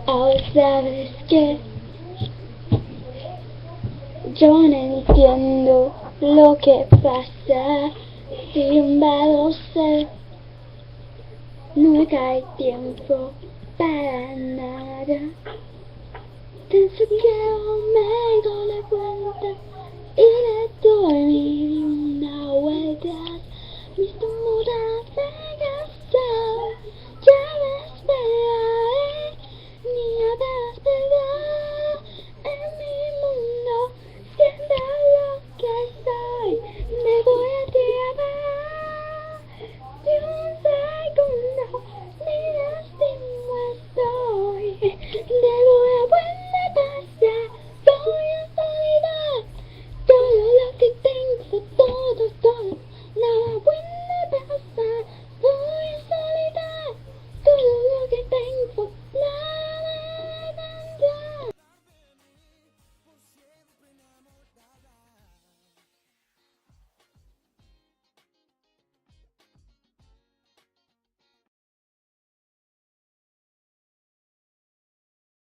Ahora sabes que yo no entiendo lo que pasa. Si un ser nunca hay tiempo para nada. Pienso que me doy la vuelta y le doy una vuelta. Mis temores